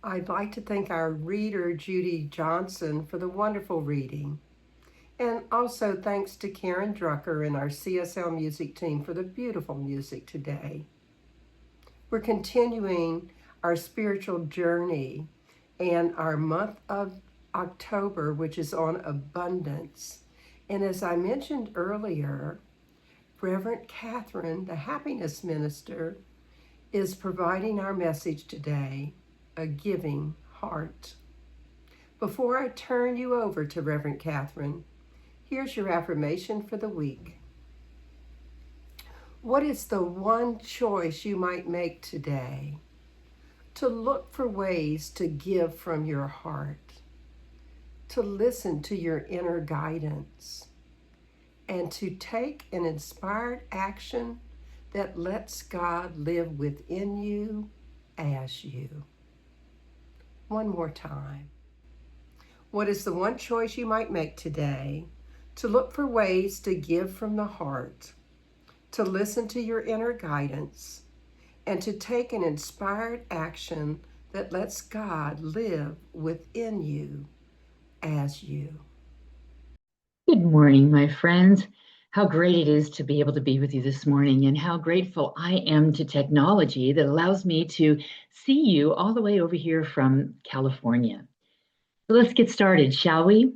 I'd like to thank our reader, Judy Johnson, for the wonderful reading. And also thanks to Karen Drucker and our CSL music team for the beautiful music today. We're continuing our spiritual journey and our month of October, which is on abundance. And as I mentioned earlier, Reverend Catherine, the happiness minister, is providing our message today, a giving heart. Before I turn you over to Reverend Catherine, here's your affirmation for the week. What is the one choice you might make today? To look for ways to give from your heart, to listen to your inner guidance, and to take an inspired action that lets God live within you as you. One more time. What is the one choice you might make today? To look for ways to give from the heart, to listen to your inner guidance, and to take an inspired action that lets God live within you as you. Good morning, my friends. How great it is to be able to be with you this morning, and how grateful I am to technology that allows me to see you all the way over here from California. So let's get started, shall we?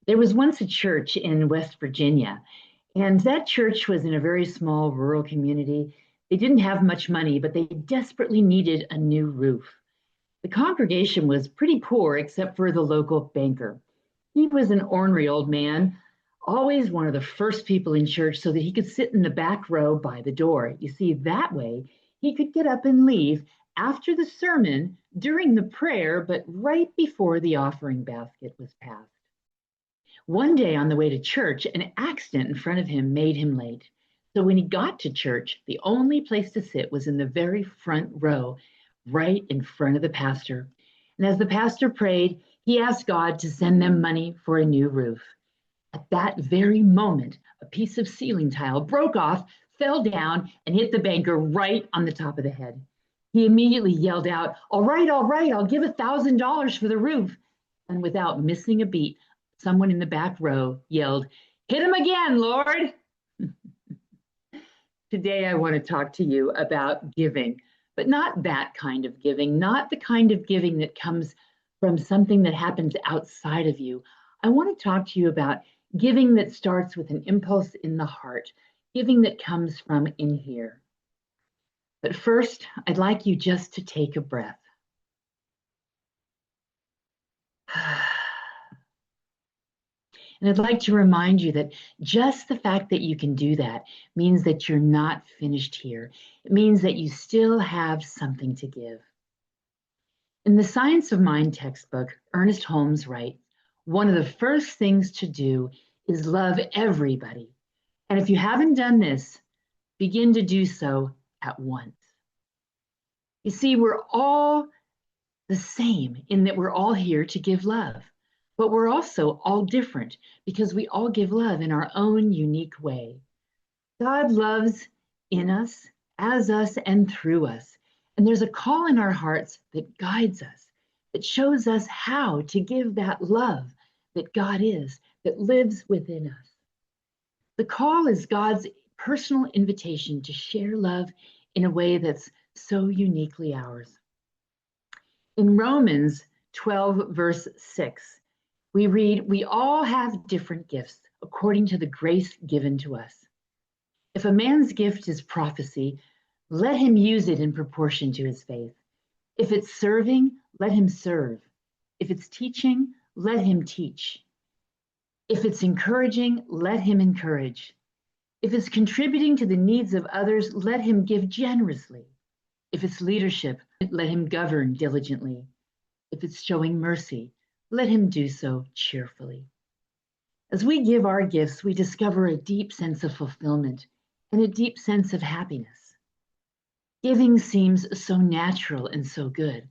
There was once a church in West Virginia, and that church was in a very small rural community. They didn't have much money, but they desperately needed a new roof. The congregation was pretty poor except for the local banker. He was an ornery old man, always one of the first people in church so that he could sit in the back row by the door. You see, that way he could get up and leave after the sermon, during the prayer, but right before the offering basket was passed. One day on the way to church, an accident in front of him made him late. So when he got to church, the only place to sit was in the very front row, right in front of the pastor. And as the pastor prayed, he asked God to send them money for a new roof. At that very moment, a piece of ceiling tile broke off, fell down, and hit the banker right on the top of the head. He immediately yelled out, all right, I'll give $1,000 for the roof. And without missing a beat, someone in the back row yelled, hit him again, Lord. Today, I want to talk to you about giving, but not that kind of giving, not the kind of giving that comes from something that happens outside of you. I want to talk to you about giving that starts with an impulse in the heart, giving that comes from in here. But first, I'd like you just to take a breath. And I'd like to remind you that just the fact that you can do that means that you're not finished here. It means that you still have something to give. In the Science of Mind textbook, Ernest Holmes writes, one of the first things to do is love everybody. And if you haven't done this, begin to do so at once. You see, we're all the same in that we're all here to give love. But we're also all different because we all give love in our own unique way. God loves in us, as us, and through us. And there's a call in our hearts that guides us, that shows us how to give that love that God is, that lives within us. The call is God's personal invitation to share love in a way that's so uniquely ours. In Romans 12, verse 6, we read, we all have different gifts according to the grace given to us. If a man's gift is prophecy, let him use it in proportion to his faith. If it's serving, let him serve. If it's teaching, let him teach. If it's encouraging, let him encourage. If it's contributing to the needs of others, let him give generously. If it's leadership, let him govern diligently. If it's showing mercy, let him do so cheerfully. As we give our gifts, we discover a deep sense of fulfillment and a deep sense of happiness. Giving seems so natural and so good.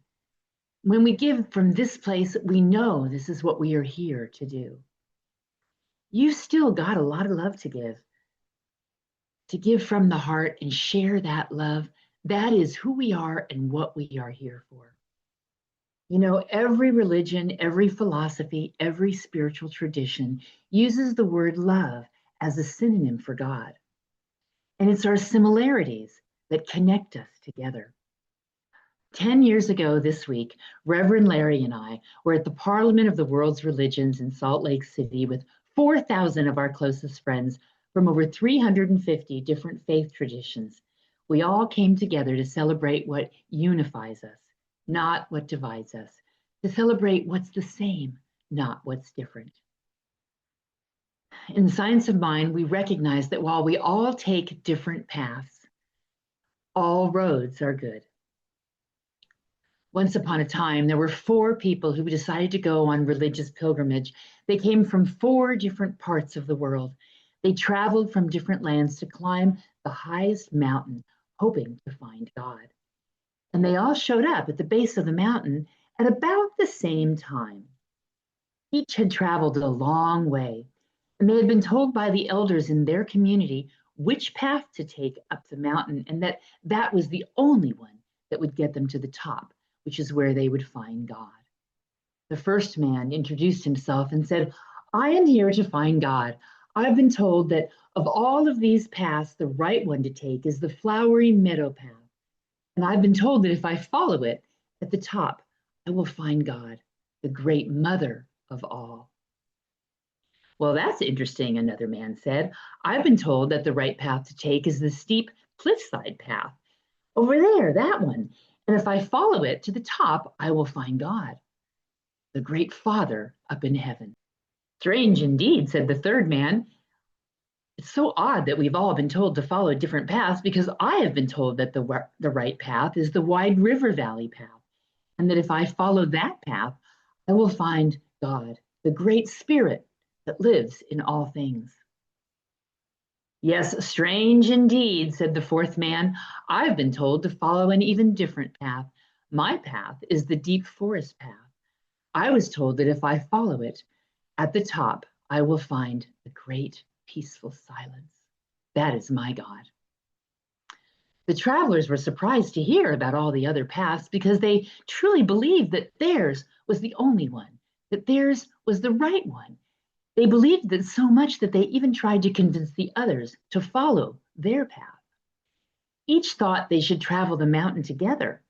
When we give from this place, we know this is what we are here to do. You've still got a lot of love to give from the heart and share that love. That is who we are and what we are here for. You know, every religion, every philosophy, every spiritual tradition uses the word love as a synonym for God. And it's our similarities that connect us together. 10 years ago this week, Reverend Larry and I were at the Parliament of the World's Religions in Salt Lake City with 4,000 of our closest friends from over 350 different faith traditions. We all came together to celebrate what unifies us, not what divides us, to celebrate what's the same, not what's different. In the Science of Mind, we recognize that while we all take different paths, all roads are good. Once upon a time, there were 4 people who decided to go on religious pilgrimage. They came from 4 different parts of the world. They traveled from different lands to climb the highest mountain, hoping to find God. And they all showed up at the base of the mountain at about the same time. Each had traveled a long way, and they had been told by the elders in their community which path to take up the mountain, and that that was the only one that would get them to the top, which is where they would find God. The first man introduced himself and said, "I am here to find God. I've been told that of all of these paths, the right one to take is the flowery meadow path. And I've been told that if I follow it, at the top, I will find God, the great mother of all." "Well, that's interesting," another man said. "I've been told that the right path to take is the steep cliffside path over there, that one. And if I follow it to the top, I will find God, the great Father up in heaven." "Strange indeed," said the third man. "It's so odd that we've all been told to follow different paths, because I have been told that the right path is the wide river valley path, and that if I follow that path, I will find God, the great Spirit that lives in all things." "Yes, strange indeed," said the fourth man. "I've been told to follow an even different path. My path is the deep forest path. I was told that if I follow it, at the top, I will find the great peaceful silence. That is my God." The travelers were surprised to hear about all the other paths, because they truly believed that theirs was the only one, that theirs was the right one. They believed that so much that they even tried to convince the others to follow their path. Each thought they should travel the mountain together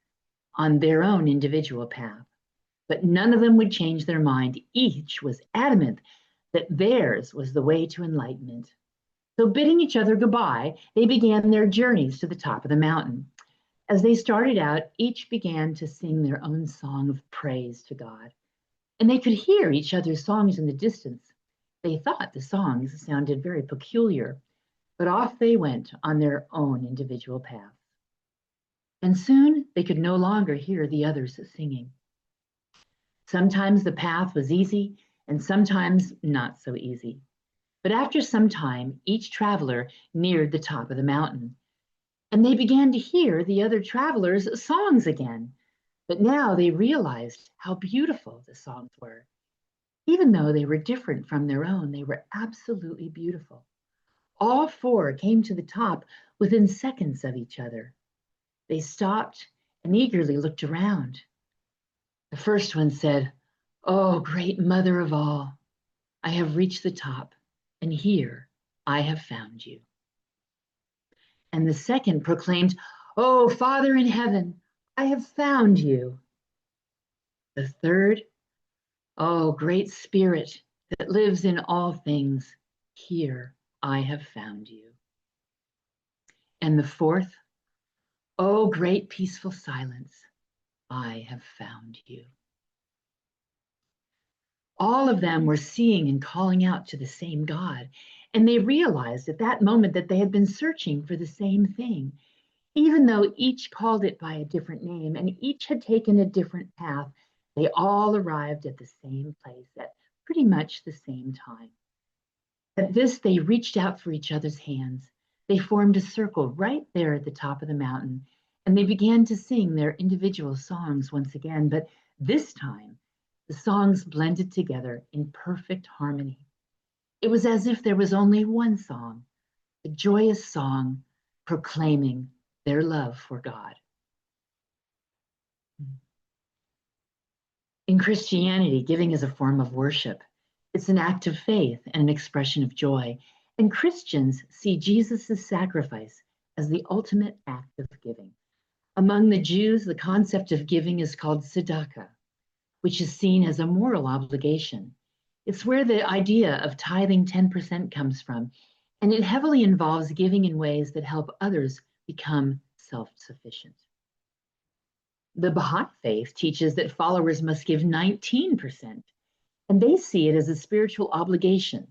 on their own individual path, but none of them would change their mind. Each was adamant that theirs was the way to enlightenment. So, bidding each other goodbye, they began their journeys to the top of the mountain. As they started out, each began to sing their own song of praise to God, and they could hear each other's songs in the distance. They thought the songs sounded very peculiar, but off they went on their own individual paths. And soon they could no longer hear the others singing. Sometimes the path was easy, and sometimes not so easy. But after some time, each traveler neared the top of the mountain, and they began to hear the other travelers' songs again. But now they realized how beautiful the songs were. Even though they were different from their own, they were absolutely beautiful. All 4 came to the top within seconds of each other. They stopped and eagerly looked around. The first one said, "Oh, great mother of all, I have reached the top, and here I have found you." And the second proclaimed, "Oh, Father in heaven, I have found you." The third, "Oh, great Spirit that lives in all things, here I have found you." And the fourth, "Oh, great peaceful silence, I have found you." All of them were seeing and calling out to the same God, and they realized at that moment that they had been searching for the same thing. Even though each called it by a different name and each had taken a different path, they all arrived at the same place at pretty much the same time. At this, they reached out for each other's hands. They formed a circle right there at the top of the mountain, and they began to sing their individual songs once again, but this time, the songs blended together in perfect harmony. It was as if there was only one song, a joyous song proclaiming their love for God. In Christianity, giving is a form of worship. It's an act of faith and an expression of joy. And Christians see Jesus' sacrifice as the ultimate act of giving. Among the Jews, the concept of giving is called tzedakah, which is seen as a moral obligation. It's where the idea of tithing 10% comes from, and it heavily involves giving in ways that help others become self-sufficient. The Baha'i faith teaches that followers must give 19%, and they see it as a spiritual obligation.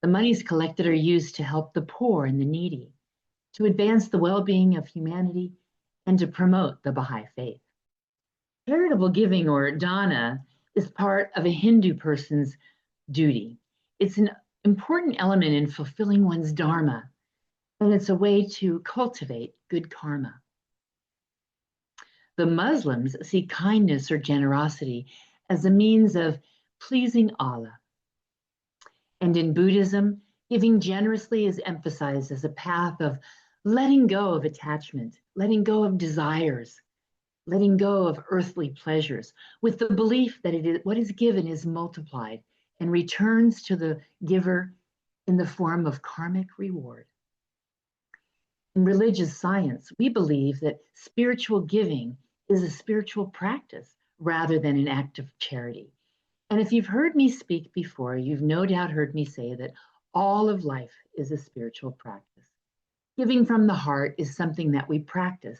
The monies collected are used to help the poor and the needy, to advance the well-being of humanity, and to promote the Baha'i faith. Charitable giving, or dana, is part of a Hindu person's duty. It's an important element in fulfilling one's dharma, and it's a way to cultivate good karma. The Muslims see kindness or generosity as a means of pleasing Allah. And in Buddhism, giving generously is emphasized as a path of letting go of attachment, letting go of desires, letting go of earthly pleasures, with the belief that what is given is multiplied and returns to the giver in the form of karmic reward. In religious science, we believe that spiritual giving is a spiritual practice rather than an act of charity. And if you've heard me speak before, you've no doubt heard me say that all of life is a spiritual practice. Giving from the heart is something that we practice,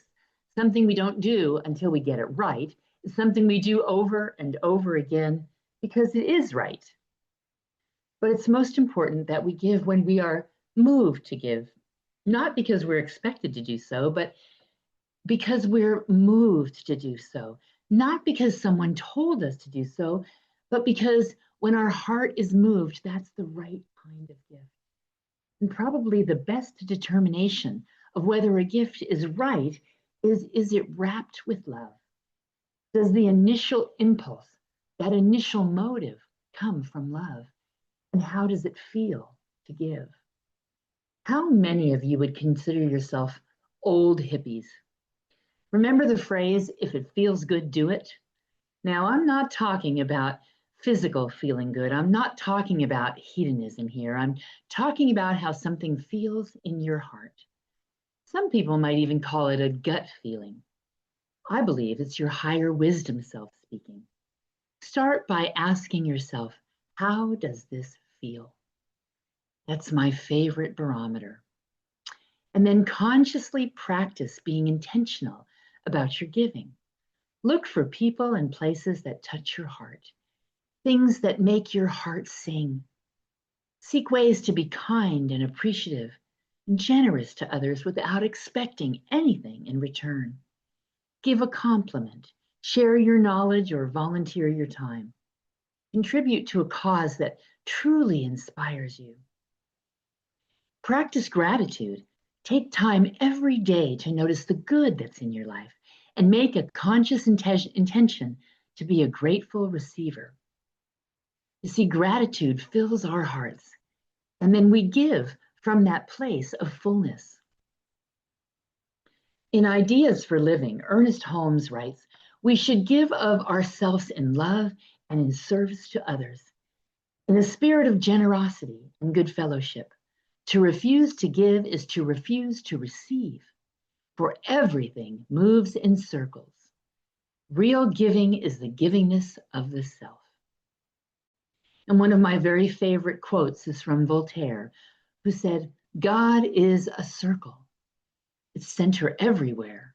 something we don't do until we get it right. It's something we do over and over again because it is right. But it's most important that we give when we are moved to give, not because we're expected to do so, but because we're moved to do so, not because someone told us to do so, but because when our heart is moved, that's the right kind of gift. And probably the best determination of whether a gift is right is it wrapped with love? Does the initial impulse, that initial motive, come from love? And how does it feel to give? How many of you would consider yourself old hippies? Remember the phrase, if it feels good, do it? Now, I'm not talking about physical feeling good. I'm not talking about hedonism here. I'm talking about how something feels in your heart. Some people might even call it a gut feeling. I believe it's your higher wisdom self speaking. Start by asking yourself, how does this feel? That's my favorite barometer. And then consciously practice being intentional about your giving. Look for people and places that touch your heart, things that make your heart sing. Seek ways to be kind and appreciative and generous to others without expecting anything in return. Give a compliment, share your knowledge, or volunteer your time. Contribute to a cause that truly inspires you. Practice gratitude. Take time every day to notice the good that's in your life and make a conscious intention to be a grateful receiver. You see, gratitude fills our hearts, and then we give from that place of fullness. In Ideas for Living, Ernest Holmes writes, we should give of ourselves in love and in service to others, in a spirit of generosity and good fellowship. To refuse to give is to refuse to receive, for everything moves in circles. Real giving is the givingness of the self. And one of my very favorite quotes is from Voltaire, who said, God is a circle, its center everywhere,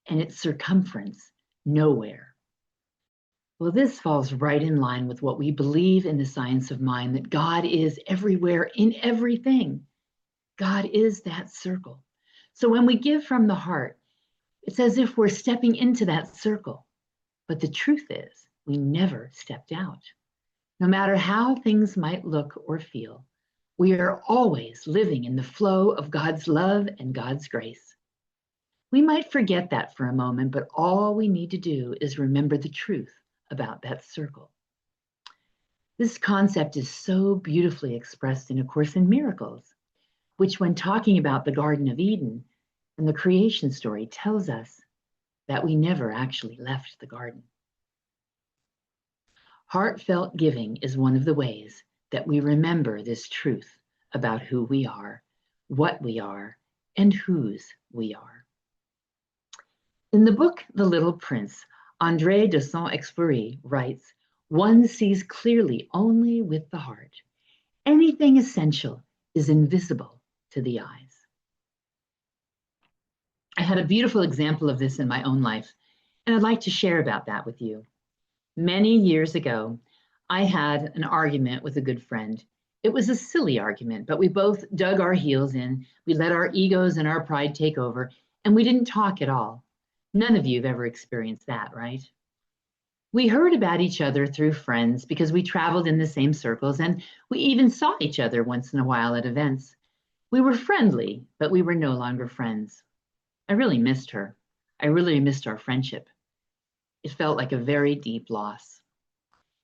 and its circumference nowhere. Well, this falls right in line with what we believe in the science of mind, that God is everywhere in everything. God is that circle. So when we give from the heart, it's as if we're stepping into that circle. But the truth is, we never stepped out. No matter how things might look or feel, we are always living in the flow of God's love and God's grace. We might forget that for a moment, but all we need to do is remember the truth about that circle. This concept is so beautifully expressed in A Course in Miracles, which, when talking about the Garden of Eden and the creation story, tells us that we never actually left the garden. Heartfelt giving is one of the ways that we remember this truth about who we are, what we are, and whose we are. In the book The Little Prince, André de Saint-Exupéry writes, "One sees clearly only with the heart. Anything essential is invisible to the eyes." I had a beautiful example of this in my own life, and I'd like to share about that with you. Many years ago, I had an argument with a good friend. It was a silly argument, but we both dug our heels in. We let our egos and our pride take over, and we didn't talk at all. None of you have ever experienced that, right? We heard about each other through friends because we traveled in the same circles, and we even saw each other once in a while at events. We were friendly, but we were no longer friends. I really missed her. I really missed our friendship. It felt like a very deep loss.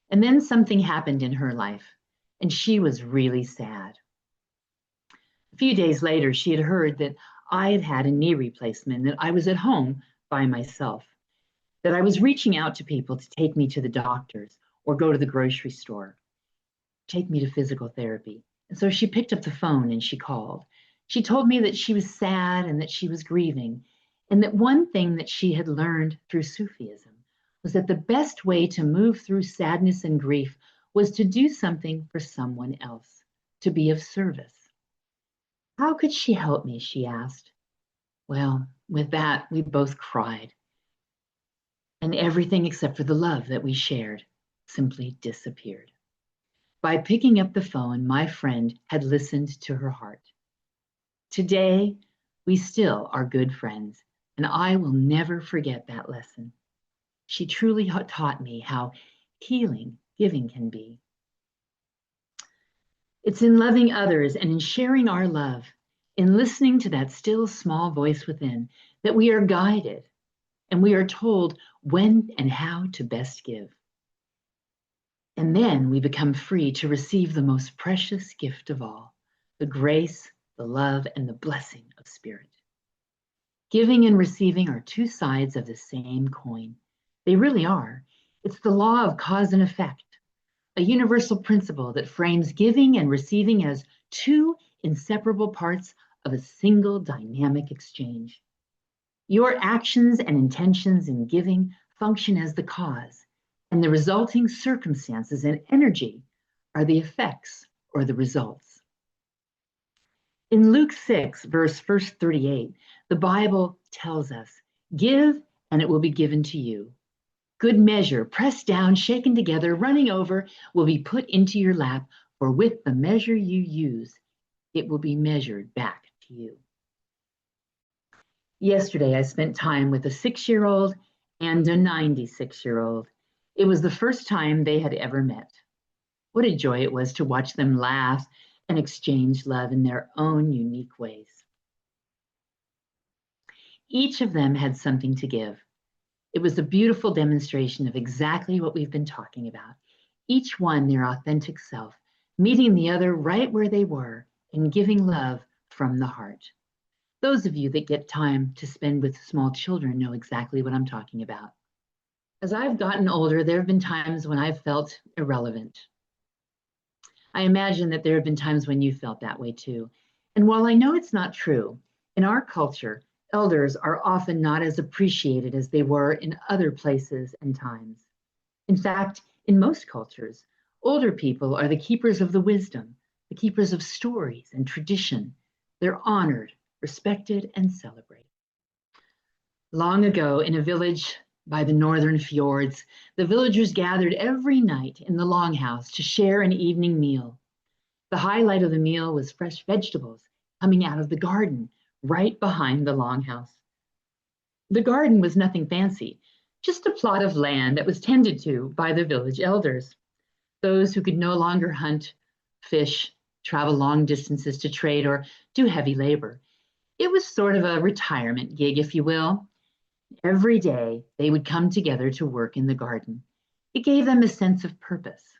And then something happened in her life, and she was really sad. A few days later, she had heard that I had had a knee replacement, that I was at home by myself, that I was reaching out to people to take me to the doctors or go to the grocery store, take me to physical therapy. And so she picked up the phone and she called. She told me that she was sad and that she was grieving, and that one thing that she had learned through Sufism was that the best way to move through sadness and grief was to do something for someone else, to be of service. How could she help me, she asked. Well, with that, we both cried. And everything except for the love that we shared simply disappeared. By picking up the phone, my friend had listened to her heart. Today, we still are good friends, and I will never forget that lesson. She truly taught me how healing giving can be. It's in loving others and in sharing our love, in listening to that still small voice within, that we are guided and we are told when and how to best give. And then we become free to receive the most precious gift of all, the grace, the love, and the blessing of spirit. Giving and receiving are two sides of the same coin. They really are. It's the law of cause and effect, a universal principle that frames giving and receiving as two inseparable parts of a single dynamic exchange. Your actions and intentions in giving function as the cause, and the resulting circumstances and energy are the effects or the results. In Luke 6, verse 38, the Bible tells us, "Give, and it will be given to you. Good measure, pressed down, shaken together, running over, will be put into your lap, for with the measure you use, it will be measured back to you." Yesterday, I spent time with a 6-year-old and a 96-year-old. It was the first time they had ever met. What a joy it was to watch them laugh and exchange love in their own unique ways. Each of them had something to give. It was a beautiful demonstration of exactly what we've been talking about. Each one their authentic self, meeting the other right where they were and giving love from the heart. Those of you that get time to spend with small children know exactly what I'm talking about. As I've gotten older, there have been times when I've felt irrelevant. I imagine that there have been times when you felt that way too. And while I know it's not true, in our culture, elders are often not as appreciated as they were in other places and times. In fact, in most cultures, older people are the keepers of the wisdom, the keepers of stories and tradition. They're honored, respected, and celebrated. Long ago, in a village by the northern fjords, the villagers gathered every night in the longhouse to share an evening meal. The highlight of the meal was fresh vegetables coming out of the garden right behind the longhouse. The garden was nothing fancy, just a plot of land that was tended to by the village elders, those who could no longer hunt, fish, travel long distances to trade, or do heavy labor. It was sort of a retirement gig, if you will. Every day, they would come together to work in the garden. It gave them a sense of purpose.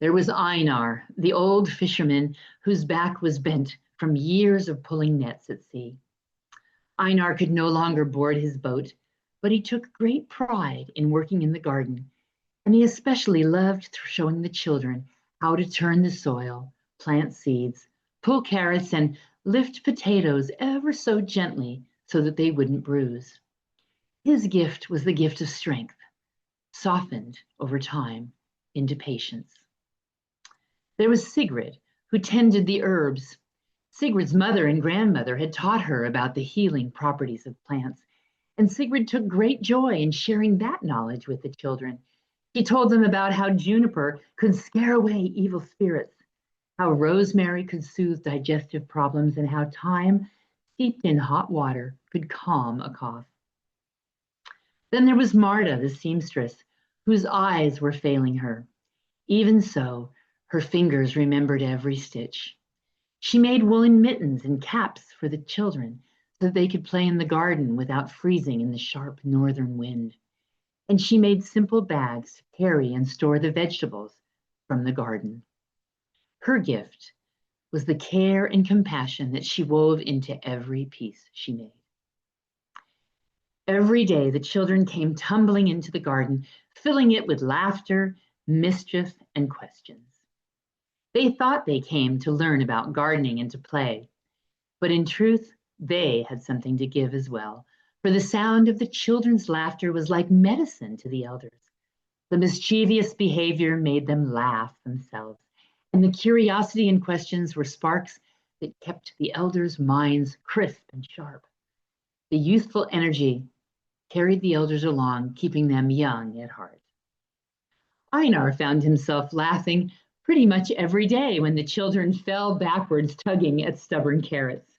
There was Einar, the old fisherman whose back was bent from years of pulling nets at sea. Einar could no longer board his boat, but he took great pride in working in the garden. And he especially loved showing the children how to turn the soil, plant seeds, pull carrots, and lift potatoes ever so gently so that they wouldn't bruise. His gift was the gift of strength, softened over time into patience. There was Sigrid, who tended the herbs. Sigrid's mother and grandmother had taught her about the healing properties of plants, and Sigrid took great joy in sharing that knowledge with the children. She told them about how juniper could scare away evil spirits, how rosemary could soothe digestive problems, and how thyme steeped in hot water could calm a cough. Then there was Marta, the seamstress, whose eyes were failing her. Even so, her fingers remembered every stitch. She made woolen mittens and caps for the children so that they could play in the garden without freezing in the sharp northern wind. And she made simple bags to carry and store the vegetables from the garden. Her gift was the care and compassion that she wove into every piece she made. Every day, the children came tumbling into the garden, filling it with laughter, mischief, and questions. They thought they came to learn about gardening and to play, but in truth, they had something to give as well, for the sound of the children's laughter was like medicine to the elders. The mischievous behavior made them laugh themselves, and the curiosity and questions were sparks that kept the elders' minds crisp and sharp. The youthful energy carried the elders along, keeping them young at heart. Einar found himself laughing pretty much every day when the children fell backwards tugging at stubborn carrots.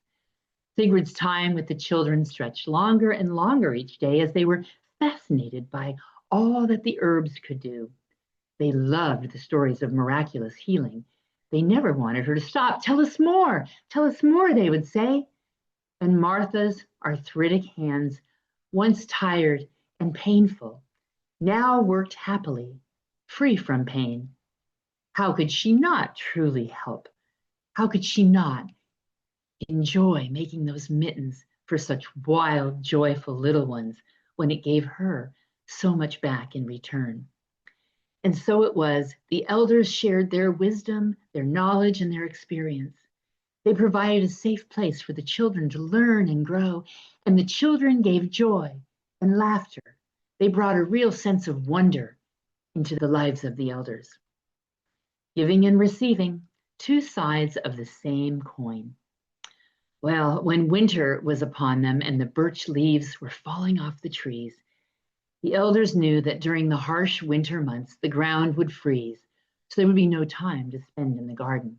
Sigrid's time with the children stretched longer and longer each day as they were fascinated by all that the herbs could do. They loved the stories of miraculous healing. They never wanted her to stop. Tell us more, they would say. And Martha's arthritic hands, once tired and painful, now worked happily, free from pain. How could she not truly help? How could she not enjoy making those mittens for such wild, joyful little ones when it gave her so much back in return? And so it was, the elders shared their wisdom, their knowledge, and their experience. They provided a safe place for the children to learn and grow, and the children gave joy and laughter. They brought a real sense of wonder into the lives of the elders. Giving and receiving, two sides of the same coin. Well, when winter was upon them and the birch leaves were falling off the trees, the elders knew that during the harsh winter months, the ground would freeze, so there would be no time to spend in the garden.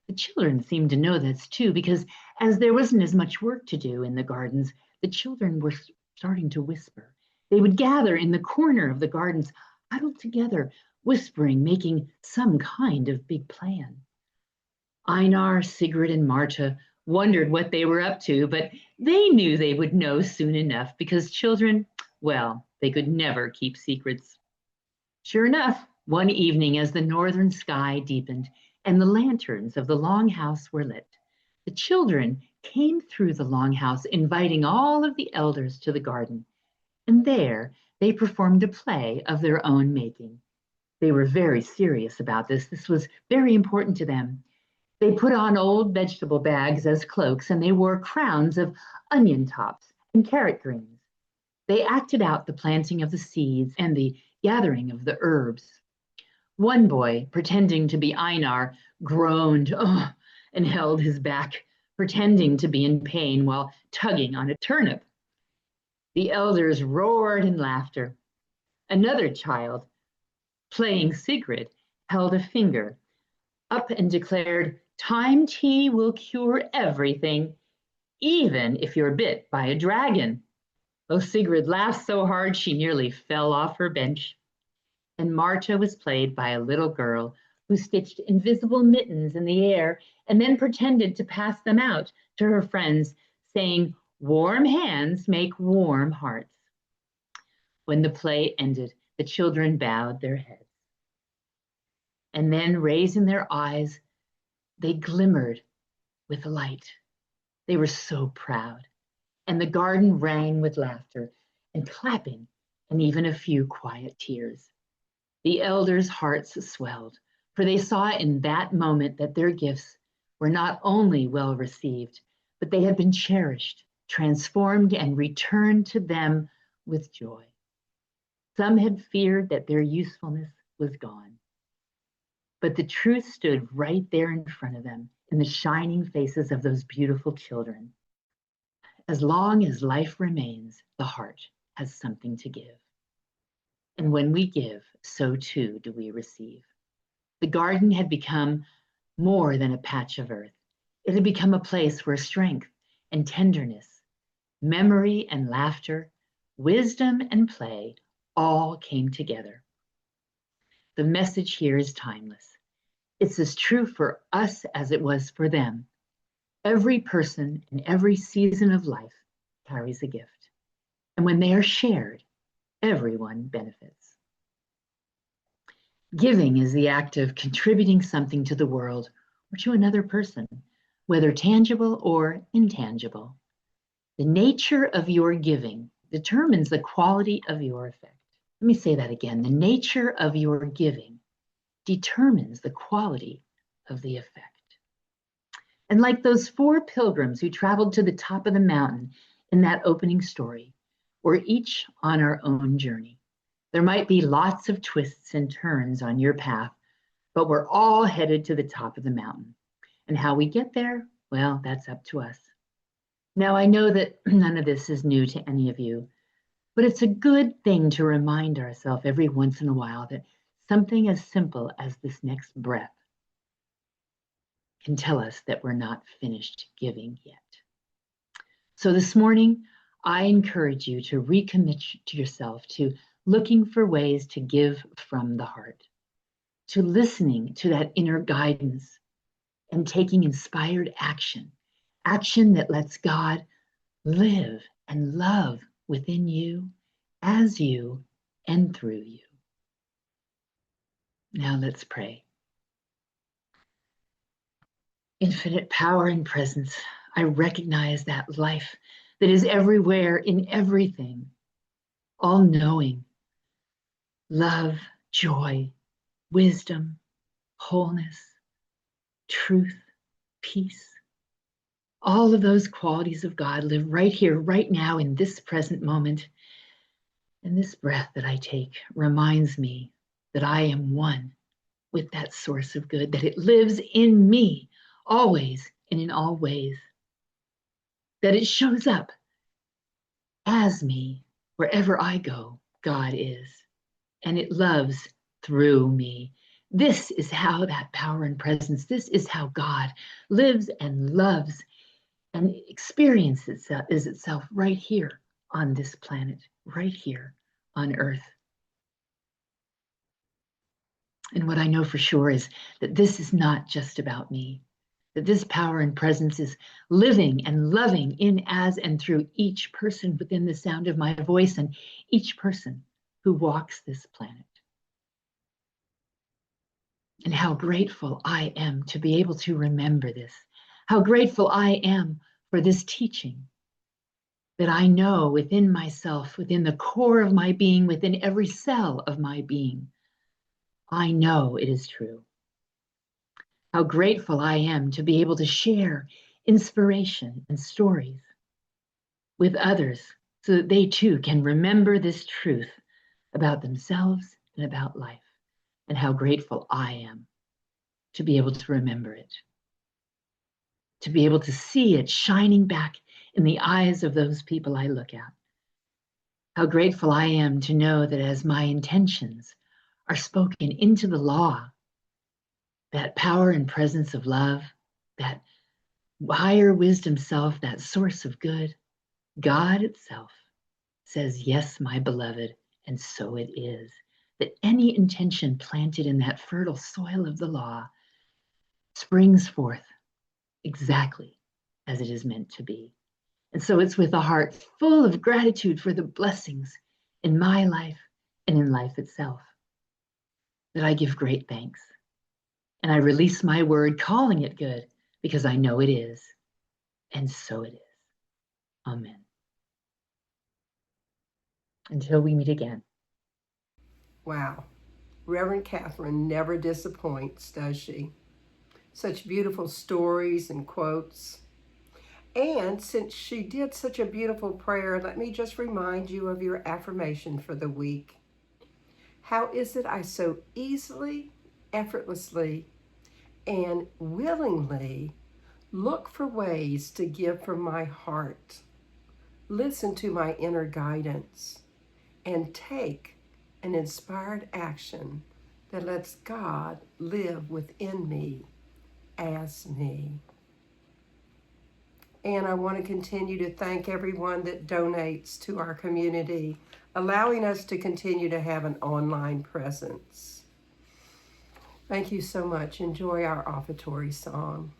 The children seemed to know this too, because as there wasn't as much work to do in the gardens, the children were starting to whisper. They would gather in the corner of the gardens, huddled together, whispering, making some kind of big plan. Einar, Sigrid, and Marta wondered what they were up to, but they knew they would know soon enough because children, well, they could never keep secrets. Sure enough, one evening as the northern sky deepened and the lanterns of the longhouse were lit, the children came through the longhouse, inviting all of the elders to the garden. And there they performed a play of their own making. They were very serious about this. This was very important to them. They put on old vegetable bags as cloaks, and they wore crowns of onion tops and carrot greens. They acted out the planting of the seeds and the gathering of the herbs. One boy, pretending to be Einar, groaned and held his back, pretending to be in pain while tugging on a turnip. The elders roared in laughter. Another child, playing Sigrid, held a finger up and declared, "Time tea will cure everything, even if you're bit by a dragon." Oh, Sigrid laughed so hard she nearly fell off her bench. And Marta was played by a little girl who stitched invisible mittens in the air and then pretended to pass them out to her friends, saying, "Warm hands make warm hearts." When the play ended, the children bowed their heads. And then, raising their eyes, they glimmered with light. They were so proud. And the garden rang with laughter and clapping and even a few quiet tears. The elders' hearts swelled, for they saw in that moment that their gifts were not only well received, but they had been cherished, transformed, and returned to them with joy. Some had feared that their usefulness was gone, but the truth stood right there in front of them in the shining faces of those beautiful children. As long as life remains, the heart has something to give. And when we give, so too do we receive. The garden had become more than a patch of earth. It had become a place where strength and tenderness, memory and laughter, wisdom and play all came together. The message here is timeless. It's as true for us as it was for them. Every person in every season of life carries a gift. And when they are shared, everyone benefits. Giving is the act of contributing something to the world or to another person, whether tangible or intangible. The nature of your giving determines the quality of your effect. Let me say that again. The nature of your giving determines the quality of the effect. And like those 4 pilgrims who traveled to the top of the mountain in that opening story, we're each on our own journey. There might be lots of twists and turns on your path, but we're all headed to the top of the mountain. And how we get there, well, that's up to us. Now, I know that none of this is new to any of you, but it's a good thing to remind ourselves every once in a while that something as simple as this next breath can tell us that we're not finished giving yet. So this morning, I encourage you to recommit to yourself to looking for ways to give from the heart, to listening to that inner guidance and taking inspired action, action that lets God live and love within you, as you, and through you. Now let's pray. Infinite power and presence, I recognize that life that is everywhere in everything, all knowing, love, joy, wisdom, wholeness, truth, peace. All of those qualities of God live right here, right now, in this present moment. And this breath that I take reminds me that I am one with that source of good, that it lives in me always and in all ways, that it shows up as me wherever I go. God is, and it loves through me. This is how that power and presence, this is how God lives and loves and experiences itself right here on this planet, right here on earth. And what I know for sure is that this is not just about me, that this power and presence is living and loving in, as, and through each person within the sound of my voice and each person who walks this planet. And how grateful I am to be able to remember this. How grateful I am for this teaching that I know within myself, within the core of my being, within every cell of my being. I know it is true. How grateful I am to be able to share inspiration and stories with others so that they too can remember this truth about themselves and about life. And how grateful I am to be able to remember it, to be able to see it shining back in the eyes of those people I look at. How grateful I am to know that as my intentions are spoken into the law, that power and presence of love, that higher wisdom self, that source of good, God itself says, yes, my beloved, and so it is. That any intention planted in that fertile soil of the law springs forth exactly as it is meant to be. And so it's with a heart full of gratitude for the blessings in my life and in life itself that I give great thanks. And I release my word, calling it good, because I know it is. And so it is. Amen. Until we meet again. Wow. Reverend Catherine never disappoints, does she? Such beautiful stories and quotes. And since she did such a beautiful prayer, let me just remind you of your affirmation for the week. How is it I so easily, effortlessly, and willingly look for ways to give from my heart, listen to my inner guidance, and take an inspired action that lets God live within me as me. And I want to continue to thank everyone that donates to our community, allowing us to continue to have an online presence. Thank you so much. Enjoy our offertory song.